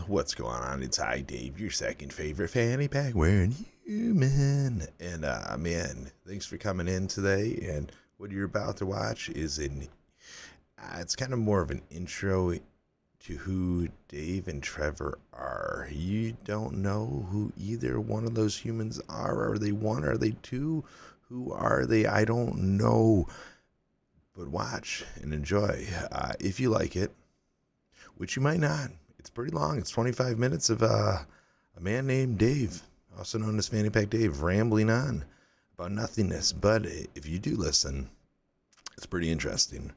What's going on? It's I, Dave, your second favorite fanny pack wearing human. And man, thanks for coming in today. And what you're about to watch is it's kind of more of an intro to who Dave and Trevor are. You don't know who either one of those humans are. Are they one? Are they two? Who are they? I don't know. But watch and enjoy. If you like it, which you might not. It's pretty long. It's 25 minutes of a man named Dave, also known as Fanny Pack Dave, rambling on about nothingness. But if you do listen, it's pretty interesting.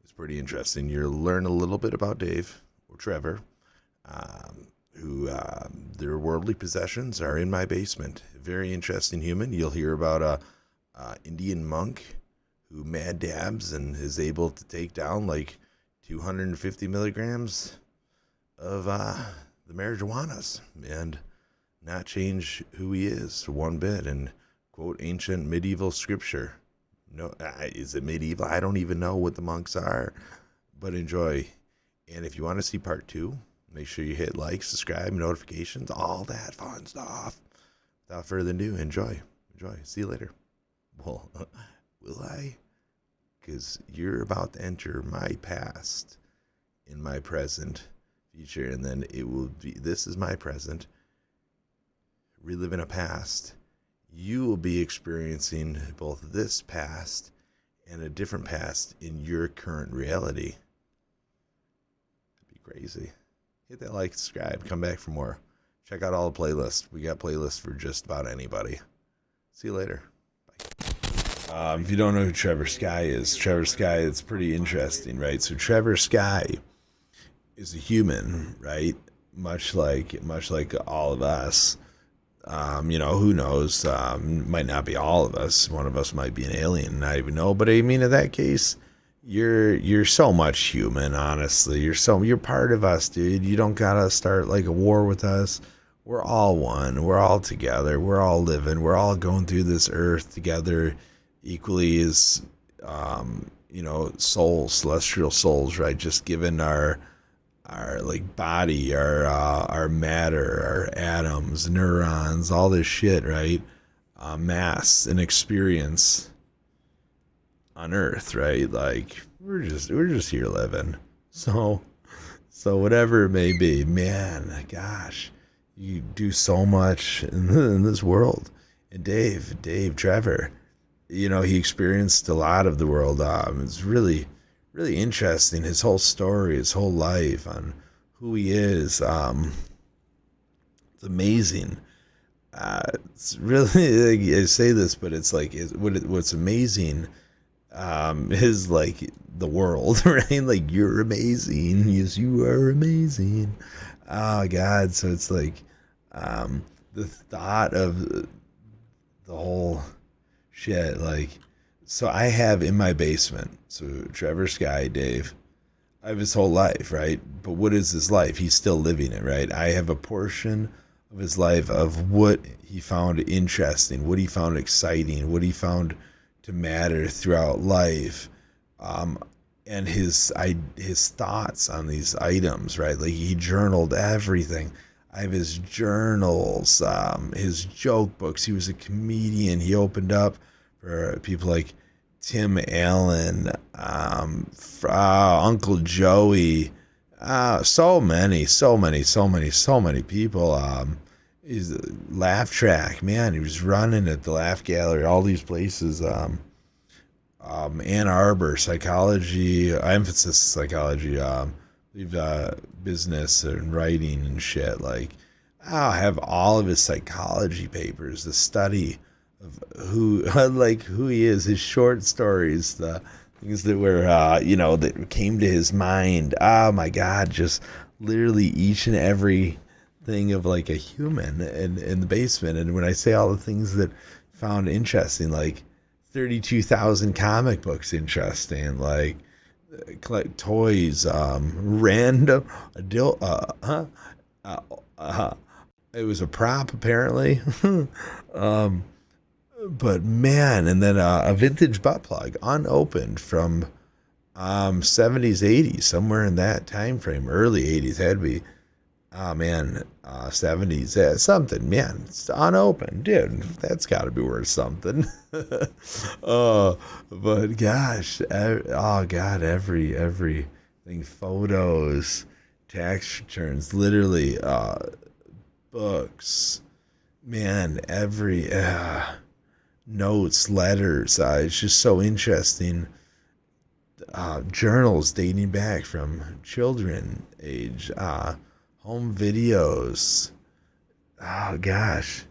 It's pretty interesting. You'll learn a little bit about Dave or Trevor, who their worldly possessions are in my basement. Very interesting human. You'll hear about a Indian monk who mad dabs and is able to take down like 250 milligrams of the marijuanas and not change who he is one bit, and quote ancient medieval scripture. No, is it medieval? I don't even know what the monks are, but enjoy. And if you want to see part 2, make sure you hit like, subscribe, notifications, all that fun stuff. Without further ado, enjoy. See you later. Well, will I? Because you're about to enter my past in my present future, and then it will be, this is my present, reliving a past. You will be experiencing both this past and a different past in your current reality. That'd be crazy. Hit that like, subscribe, come back for more. Check out all the playlists. We got playlists for just about anybody. See you later. Bye. If you don't know who Trevor Sky is, it's pretty interesting, right? So Trevor Sky is a human, right? Much like all of us. Who knows? Might not be all of us. One of us might be an alien, not even know. But I mean, in that case, you're so much human. Honestly, you're part of us, dude. You don't gotta start like a war with us. We're all one. We're all together. We're all living. We're all going through this earth together, equally as souls, celestial souls, right? Just given our like body, our matter, our atoms, neurons, all this shit, right? Mass and experience on Earth, right? Like we're just here living. So whatever it may be, man, gosh, you do so much in this world. And Dave, Trevor, he experienced a lot of the world. It's really interesting, his whole story, his whole life, on who he is. It's amazing. It's really, like, I say this, but it's like what's amazing is like the world, right? Like, you're amazing. Yes, you are amazing. Oh God. So it's like the thought of the whole shit, like, so I have in my basement, so Trevor Sky, Dave, I have his whole life, right? But what is his life? He's still living it, right? I have a portion of his life of what he found interesting, what he found exciting, what he found to matter throughout life, and his thoughts on these items, right? Like, he journaled everything. I have his journals, his joke books. He was a comedian. He opened up for people like Tim Allen, Uncle Joey, so many people. He's a Laugh Track, man. He was running at the Laugh Gallery, all these places. Ann Arbor, psychology, emphasis psychology, business and writing and shit. Like, I have all of his psychology papers, the study of who he is, his short stories, the things that were, that came to his mind. Oh my God, just literally each and every thing of like a human in the basement. And when I say all the things that found interesting, like 32,000 comic books interesting, like collect toys, random adult, it was a prop apparently. But man, and then a vintage butt plug unopened from 70s, 80s, somewhere in that time frame, early 80s, had to be. Oh man, 70s, yeah, something, man. It's unopened, dude. That's got to be worth something. Oh, but gosh, oh god, everything, photos, tax returns, literally, books, man, every notes, letters. It's just so interesting. Journals dating back from children age, home videos. Oh gosh,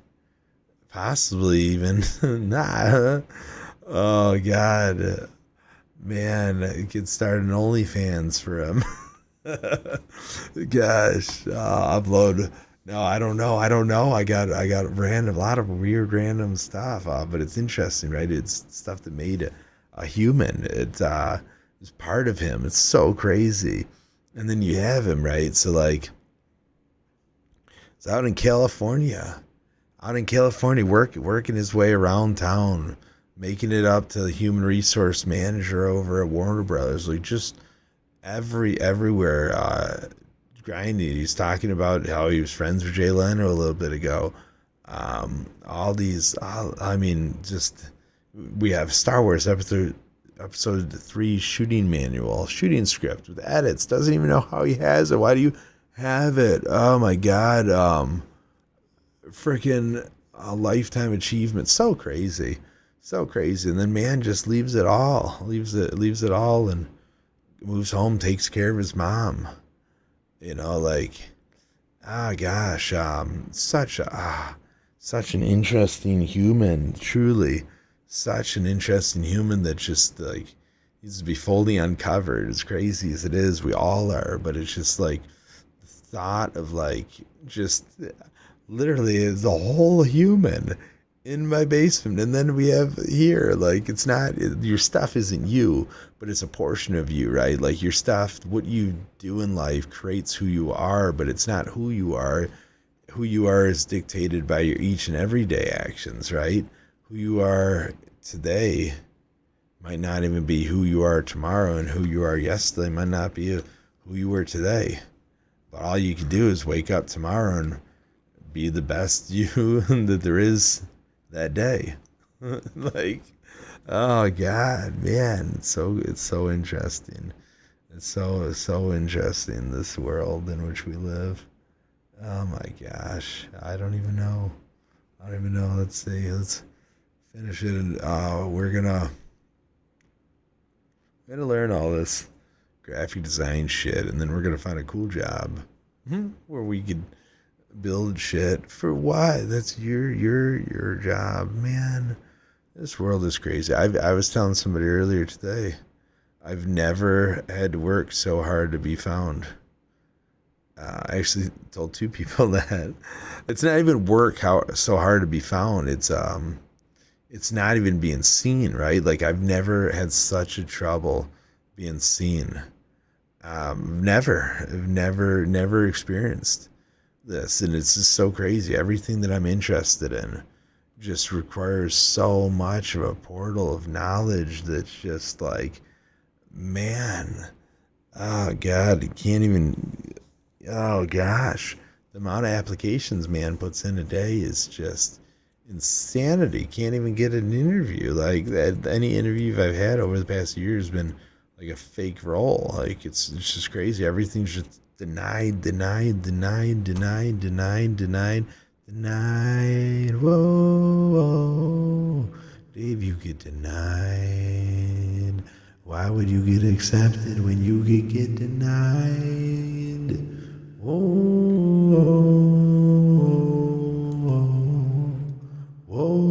possibly even nah. Oh god, man, I could start an OnlyFans for him. Gosh, upload. No, I don't know. I don't know. I got random, a lot of weird random stuff. But it's interesting, right? It's stuff that made a human. It was part of him. It's so crazy. And then you have him, right? So like, it's out in California, working his way around town, making it up to the human resource manager over at Warner Brothers. Like just everywhere, grinding. He's talking about how he was friends with Jay Leno a little bit ago. All these, I mean, just we have Star Wars episode 3 shooting manual, shooting script with edits. Doesn't even know how he has it. Why do you have it? Oh my god. Freaking a lifetime achievement. So crazy. So crazy. And then man just leaves it all. Leaves it all and moves home, takes care of his mom. Like, gosh, such an interesting human, truly, such an interesting human that just like needs to be fully uncovered. As crazy as it is, we all are, but it's just like the thought of like just literally is a whole human in my basement. And then we have here, like, it's not, your stuff isn't you, but it's a portion of you, right? Like your stuff, what you do in life creates who you are, but it's not who you are. Who you are is dictated by your each and everyday actions, right? Who you are today might not even be who you are tomorrow, and who you are yesterday might not be who you were today. But all you can do is wake up tomorrow and be the best you that there is that day. Like, oh god, man, it's so interesting. It's so interesting, this world in which we live. Oh my gosh, I don't even know. I don't even know. Let's see. Let's finish it. And we're gonna learn all this graphic design shit, and then we're gonna find a cool job where we could build shit. For what? That's your job, man. This world is crazy. I was telling somebody earlier today, I've never had to work so hard to be found. I actually told two people that it's not even work how so hard to be found. It's not even being seen, right? Like I've never had such a trouble being seen. I've never experienced this, and it's just so crazy. Everything that I'm interested in just requires so much of a portal of knowledge that's just like, man, oh god, you can't even. Oh gosh, the amount of applications man puts in a day is just insanity. Can't even get an interview. Like that, any interview I've had over the past year has been like a fake role. Like it's just crazy. Everything's just denied, denied, denied, denied, denied, denied, denied. Whoa, whoa, Dave, you get denied. Why would you get accepted when you could get denied? Oh, oh, oh.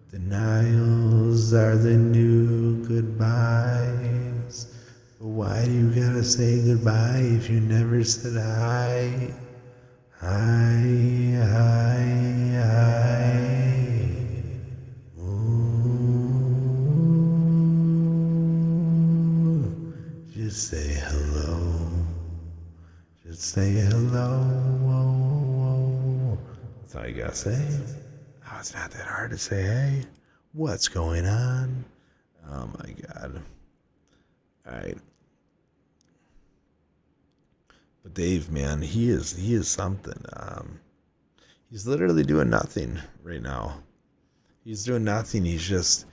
Denials are the new goodbyes. But why do you gotta say goodbye if you never said hi? Hi, hi, hi. Just say hello. Just say hello. That's all you gotta say. Oh, it's not that hard to say, hey, what's going on? Oh my god. Alright. But Dave, man, he is something. He's literally doing nothing right now. He's doing nothing. He's just,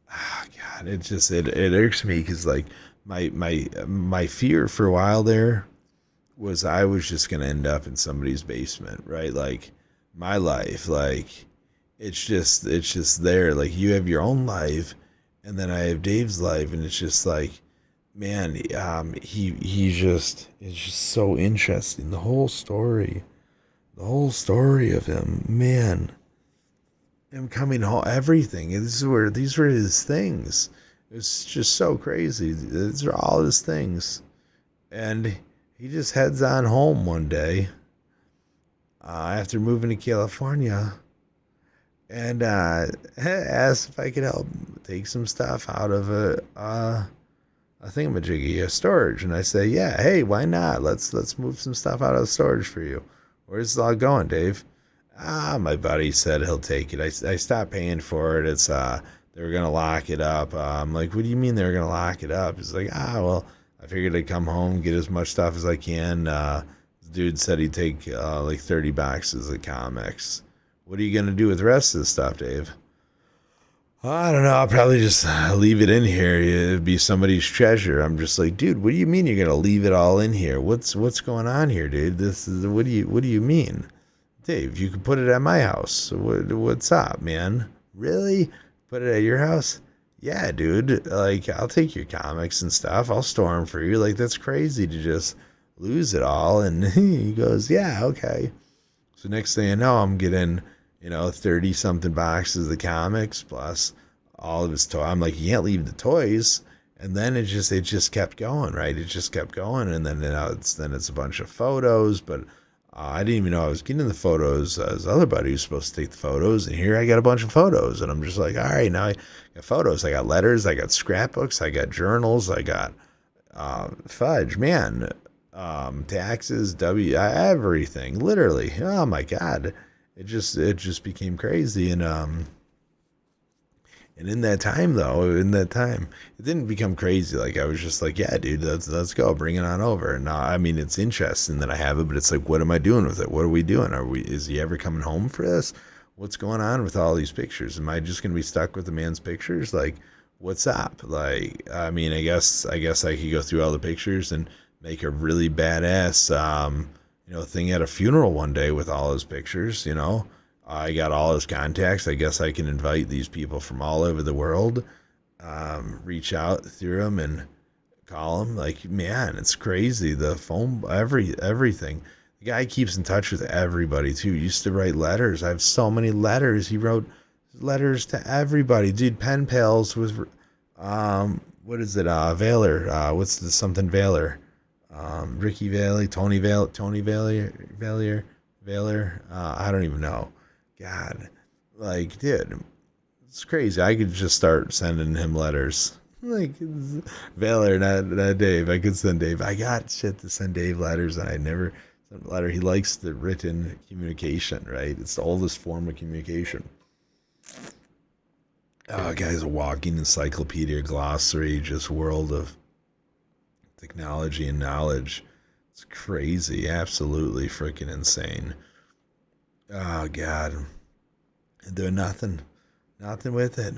God, it irks me because like my fear for a while there was I was just gonna end up in somebody's basement, right? Like my life, like it's just there. Like you have your own life, and then I have Dave's life, and it's just like, man, he just it's just so interesting. The whole story of him, man, him coming home, everything. These were his things. It's just so crazy. These are all his things, and he just heads on home one day after moving to California and asked if I could help take some stuff out of a thingamajiggy, a storage. And I say, yeah, hey, why not? Let's move some stuff out of the storage for you. Where's it all going, Dave? My buddy said he'll take it. I stopped paying for it. It's they were gonna lock it up. I'm like, what do you mean they were gonna lock it up? He's like, well, I figured I'd come home, get as much stuff as I can. The dude said he'd take like 30 boxes of comics. What are you gonna do with the rest of the stuff, Dave? I don't know. I'll probably just leave it in here. It'd be somebody's treasure. I'm just like, dude, what do you mean you're gonna leave it all in here? What's going on here, dude? This is what do you mean, Dave? You could put it at my house. What's up, man? Really? Put it at your house? Yeah, dude. Like, I'll take your comics and stuff. I'll store them for you. Like, that's crazy to just lose it all. And he goes, yeah, okay. So next thing I know, I'm getting 30 something boxes of the comics plus all of his toys. I'm like, you can't leave the toys. And then it just kept going, right? It just kept going. And then it's a bunch of photos, but I didn't even know I was getting the photos. His other buddy was supposed to take the photos, and here I got a bunch of photos. And I'm just like, all right, now I got photos. I got letters. I got scrapbooks. I got journals. I got fudge, man. Taxes, everything, literally. Oh my God. It just became crazy. And in that time, it didn't become crazy. Like I was just like, yeah, dude, let's go, bring it on over. Now, I mean, it's interesting that I have it, but it's like, what am I doing with it? What are we doing? Is he ever coming home for this? What's going on with all these pictures? Am I just gonna be stuck with the man's pictures? Like, what's up? Like, I mean, I guess I could go through all the pictures and make a really badass, thing at a funeral one day with all his pictures. I got all his contacts. I guess I can invite these people from all over the world, reach out through them and call them. Like, man, it's crazy. The phone, everything. The guy keeps in touch with everybody too. He used to write letters. I have so many letters. He wrote letters to everybody. Dude, pen pals with, what is it? Valer. What's the something Valer? Ricky Valley, Tony Valier. I don't even know. God, like, dude, it's crazy. I could just start sending him letters. Like, Valor, not Dave. I could send Dave. I got shit to send Dave letters, and I never sent a letter. He likes the written communication, right? It's the oldest form of communication. Oh, guy's a walking encyclopedia, glossary, just world of technology and knowledge. It's crazy. Absolutely freaking insane. Oh God, and doing nothing with it,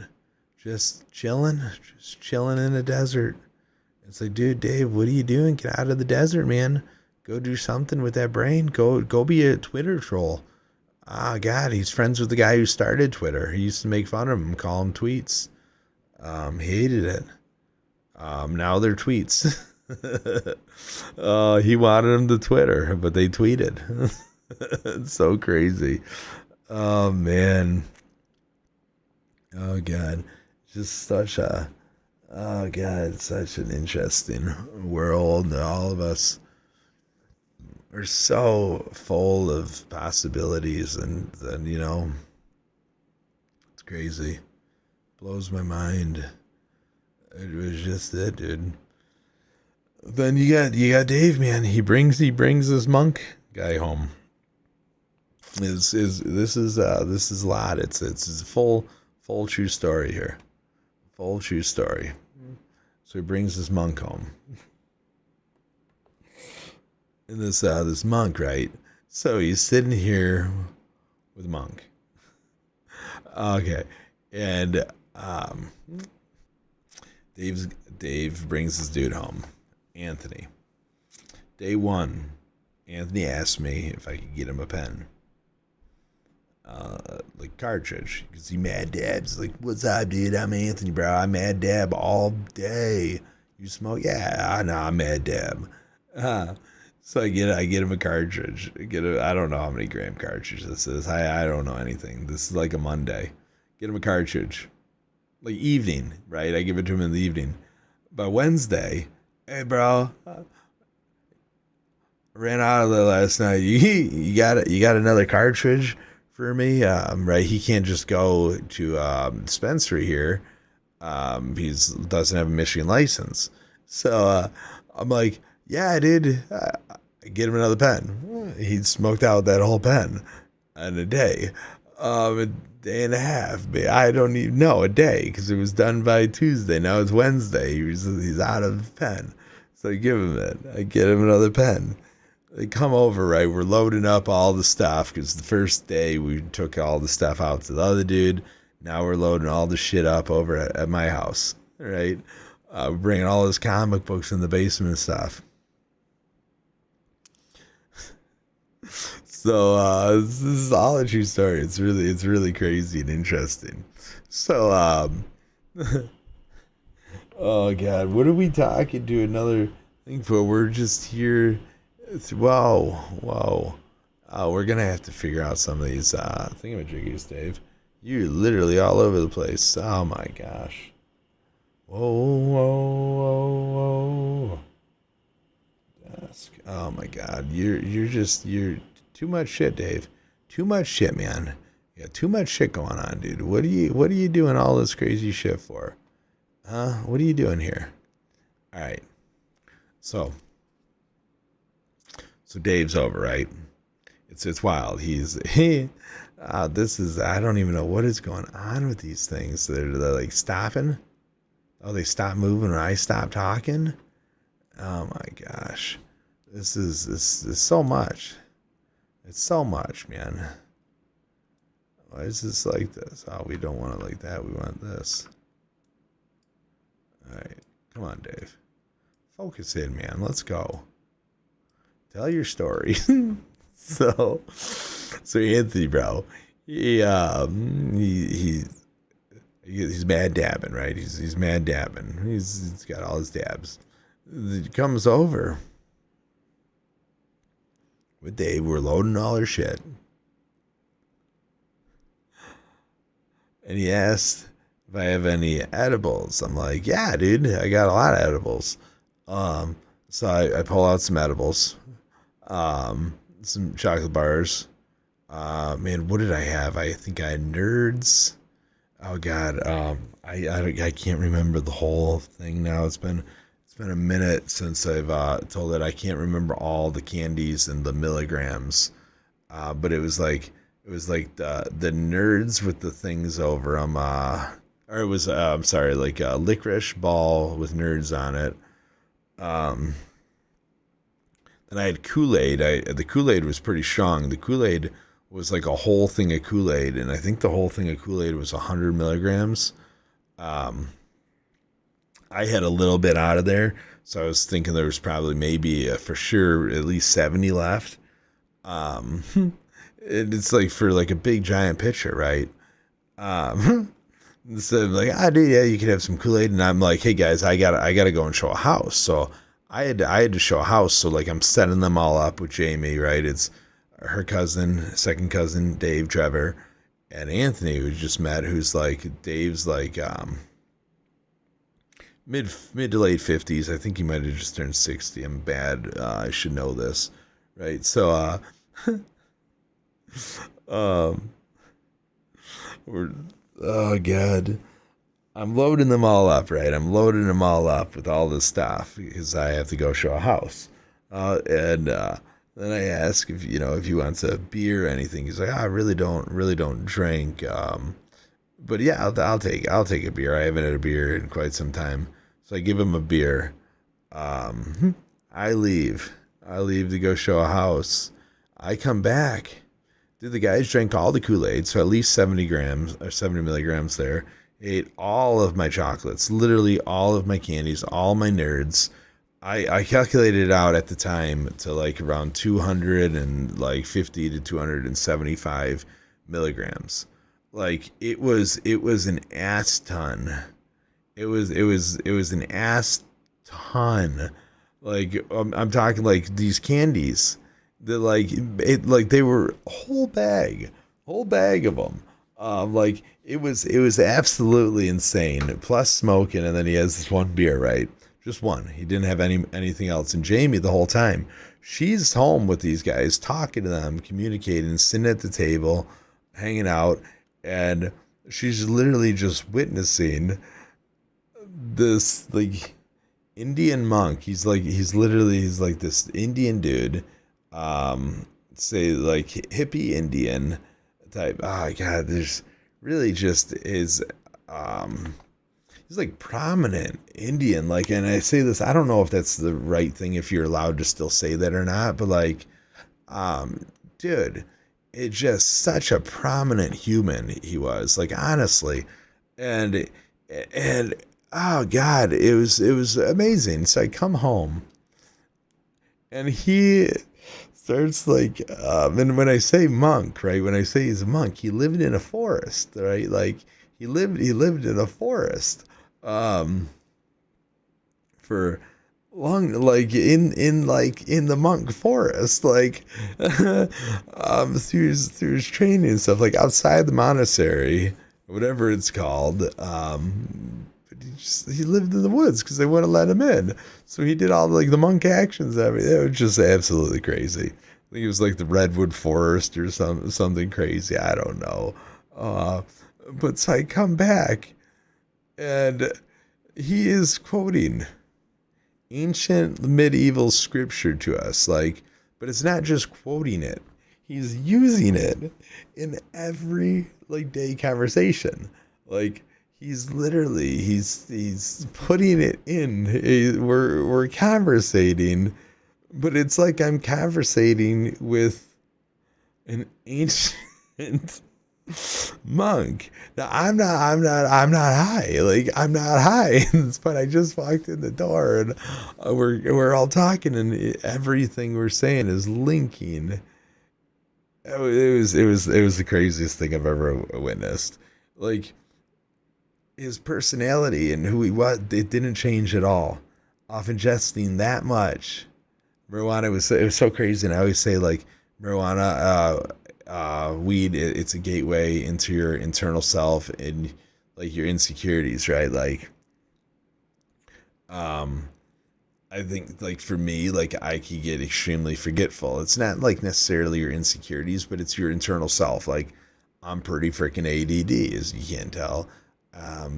just chilling in the desert. It's like, dude, Dave, what are you doing? Get out of the desert, man. Go do something with that brain. Go be a Twitter troll. God, he's friends with the guy who started Twitter. He used to make fun of him, call him tweets. He hated it. Now they're tweets. He wanted them to Twitter, but they tweeted. It's so crazy. Oh man. Oh God. Just such a oh God, such an interesting world. All of us are so full of possibilities, and then it's crazy. Blows my mind. It was just it, dude. Then you got Dave, man. He brings this monk guy home. This is a lot. It's a full true story here. Full true story. So he brings his monk home. And this monk, right? So he's sitting here with Monk. Okay, and um, Dave's Dave brings his dude home, Anthony. Day one, Anthony asked me if I could get him a pen, like cartridge, because he mad dabs. Like, what's up, dude? I'm Anthony, bro. I mad dab all day. You smoke? Yeah, I know. I'm mad dab. Uh, so I get him a cartridge. I don't know how many gram cartridge this is. I don't know anything. This is like a Monday. Get him a cartridge, like evening, right? I give it to him in the evening. By Wednesday, hey bro, ran out of there last night. You got another cartridge for me? Right? He can't just go to dispensary here. He's doesn't have a Michigan license. So I'm like, yeah, dude. Get him another pen. He smoked out that whole pen in a day. A day and a half. I don't even know, a day, because it was done by Tuesday. Now it's Wednesday. He's out of the pen. So I give him it. I get him another pen. They come over, right? We're loading up all the stuff because the first day we took all the stuff out to the other dude. Now we're loading all the shit up over at my house, right? We're bringing all his comic books in the basement and stuff. So this is all a true story. It's really crazy and interesting. So oh god, what are we talking to another thing for? We're just here. Whoa, whoa. We're gonna have to figure out some of these thingamajiggies, Dave. You're literally all over the place. Oh my gosh. Whoa, whoa, whoa, whoa. Desk. Oh my god. You're too much shit, Dave. Too much shit, man. You got too much shit going on, dude. What are you doing all this crazy shit for? Huh? What are you doing here? Alright. So Dave's over, right? It's wild. This is, I don't even know what is going on with these things. They're like stopping. Oh, they stop moving when I stop talking. Oh my gosh, this is so much. It's so much, man. Why is this like this? Oh, we don't want it like that. We want this. All right, come on, Dave. Focus in, man. Let's go. Tell your story. So Anthony, bro, he's mad dabbing, right? He's mad dabbing. He's got all his dabs. He comes over with Dave. We're loading all our shit, and he asked if I have any edibles. I'm like, yeah, dude, I got a lot of edibles. So I pull out some edibles, some chocolate bars. Man, what did I have? I think I had Nerds. Oh God, I can't remember the whole thing now. It's been a minute since I've told it. I can't remember all the candies and the milligrams. But it was like the Nerds with the things over them. Or it was I'm sorry, like a licorice ball with Nerds on it. Um, then I had Kool-Aid. The Kool-Aid was pretty strong. The Kool-Aid was like a whole thing of Kool-Aid, and I think the whole thing of Kool-Aid was 100 milligrams. Um, I had a little bit out of there, so I was thinking there was probably maybe for sure at least 70 left. Um, it's like for like a big giant pitcher, right? Um, so I'm like, dude, yeah, you could have some Kool-Aid, and I'm like, hey guys, I gotta go and show a house, so I had to show a house, so like I'm setting them all up with Jamie, right? It's her cousin, second cousin, Dave, Trevor, and Anthony, who just met, who's like Dave's like mid to late 50s. I think he might have just turned 60. I'm bad. I should know this, right? So um we're oh god. I'm loading them all up, right? I'm loading them all up with all this stuff because I have to go show a house. And then I ask if he wants a beer or anything. He's like, I really don't drink. But yeah, I'll take a beer. I haven't had a beer in quite some time, so I give him a beer. I leave. I leave to go show a house. I come back. Dude, the guys drank all the Kool-Aid, so at least 70 grams or 70 milligrams there. Ate all of my chocolates, literally all of my candies, all my nerds. I calculated it out at the time to like around 250 to 275 milligrams. Like it was an ass ton. It was an ass ton. Like I'm talking like these candies that like they were a whole bag of them. Like it was absolutely insane. Plus smoking, and then he has this one beer, right? Just one. He didn't have anything else. And Jamie the whole time, she's home with these guys, talking to them, communicating, sitting at the table, hanging out, and she's literally just witnessing this like Indian monk. He's like this Indian dude, say like hippie Indian type. Oh god, there's really just is he's like prominent Indian. Like, and I say this, I don't know if that's the right thing, if you're allowed to still say that or not, but like, dude, it's just such a prominent human he was, like honestly. And oh god, it was amazing. So I come home and he starts like and when I say monk, right, when I say he's a monk, he lived in a forest, right? Like he lived in a forest um for long, like in the monk forest, like through his training and stuff, like outside the monastery, whatever it's called. But he lived in the woods because they wouldn't let him in. So he did all like the monk actions. Everything. It was just absolutely crazy. I think it was like the redwood forest or something crazy. I don't know. But so I come back and he is quoting ancient medieval scripture to us, like, but it's not just quoting it, he's using it in every like day conversation. Like he's putting it in. We're conversating, but it's like I'm conversating with an ancient monk. Now I'm not high. Like I'm not high. But I just walked in the door and we're all talking, and everything we're saying is linking. It was the craziest thing I've ever witnessed. Like his personality and who he was, it didn't change at all off ingesting that much marijuana. It was so crazy. And I always say like marijuana, weed, it's a gateway into your internal self and like your insecurities, right? Like um I think like for me, like I could get extremely forgetful. It's not like necessarily your insecurities, but it's your internal self. Like I'm pretty freaking ADD, as you can't tell.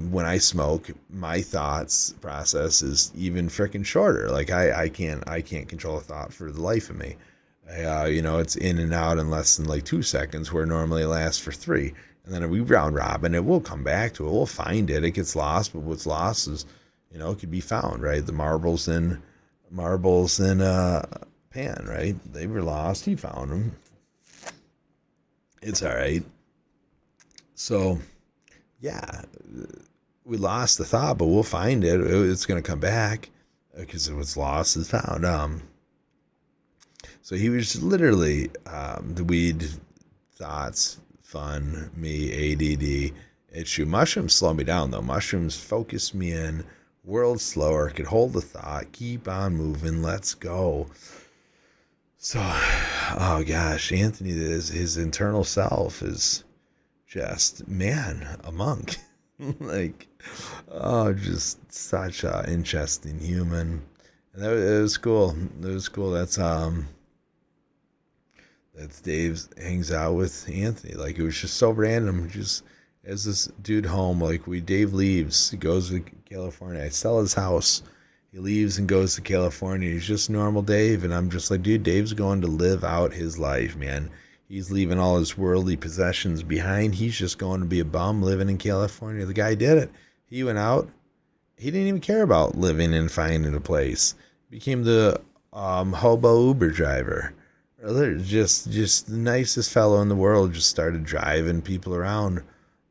When I smoke, my thoughts process is even freaking shorter. Like I can't control a thought for the life of me. It's in and out in less than like 2 seconds, where normally it lasts for three. And then we round robin, it will come back to it. We'll find it. It gets lost, but what's lost is, it could be found, right? The marbles in a pan, right? They were lost. He found them. It's all right. So, yeah, we lost the thought, but we'll find it. It's gonna come back because what's lost is found. So he was literally the weed, thoughts, fun, me, ADD, issue. Mushrooms slow me down though. Mushrooms focus me in. World slower, could hold the thought, keep on moving, let's go. So, oh gosh, Anthony, his internal self is just, man, a monk. Like, oh, just such a interesting human. And it was cool. It was cool. That's Dave's hangs out with Anthony. Like it was just so random. Just as this dude home, like Dave leaves, he goes to California. I sell his house. He leaves and goes to California. He's just normal Dave, and I'm just like, dude, Dave's going to live out his life, man. He's leaving all his worldly possessions behind. He's just going to be a bum living in California. The guy did it. He went out. He didn't even care about living and finding a place. Became the hobo Uber driver. Just the nicest fellow in the world. Just started driving people around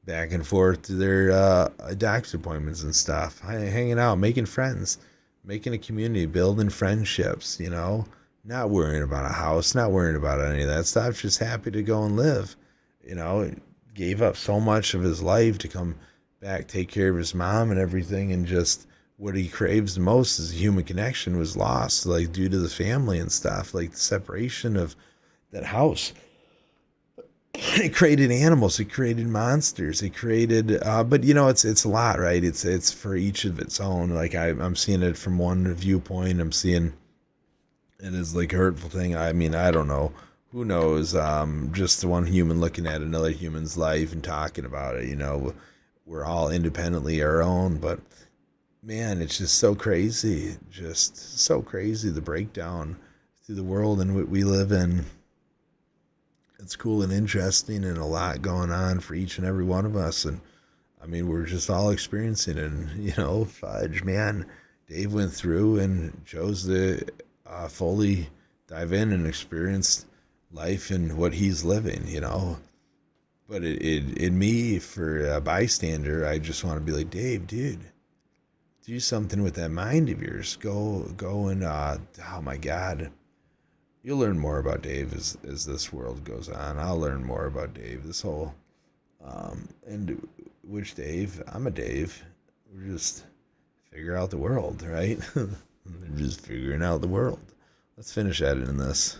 back and forth to their doctor's appointments and stuff, hanging out, making friends, making a community, building friendships, not worrying about a house, not worrying about any of that stuff, just happy to go and live, gave up so much of his life to come back, take care of his mom and everything, and just what he craves the most is human connection was lost, like due to the family and stuff, like the separation of that house. It created animals, it created monsters, it created but it's a lot, right? It's for each of its own. Like I'm seeing it from one viewpoint. I'm seeing it as like a hurtful thing. I mean, I don't know, who knows. Just the one human looking at another human's life and talking about it, we're all independently our own. But man, it's just so crazy, just so crazy, the breakdown through the world and what we live in. It's cool and interesting and a lot going on for each and every one of us. And I mean, we're just all experiencing it. And, fudge, man, Dave went through and chose to fully dive in and experience life and what he's living. But in me, for a bystander, I just want to be like, Dave, dude, do something with that mind of yours. Go and, oh my God. You'll learn more about Dave as this world goes on. I'll learn more about Dave. This whole, and which Dave? I'm a Dave. We're just figure out the world, right? We're just figuring out the world. Let's finish editing this.